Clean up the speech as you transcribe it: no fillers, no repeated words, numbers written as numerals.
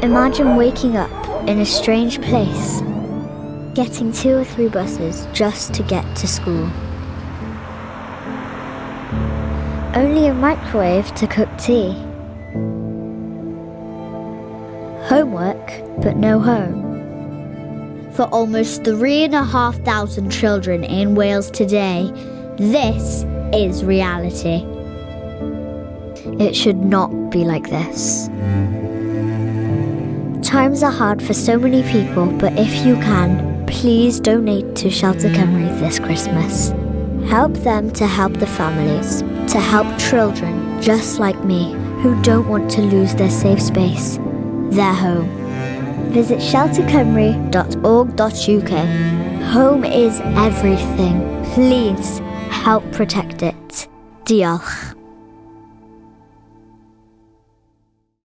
Imagine waking up in a strange place, getting 2 or 3 buses just to get to school. Only a microwave to cook tea. Homework, but no home. For almost 3,500 children in Wales today, this is reality. It should not be like this. Times are hard for so many people, but if you can, please donate to Shelter Cymru this Christmas. Help them to help the families, to help children just like me who don't want to lose their safe space, their home. Visit sheltercymru.org.uk. Home is everything. Please help protect it. Diolch.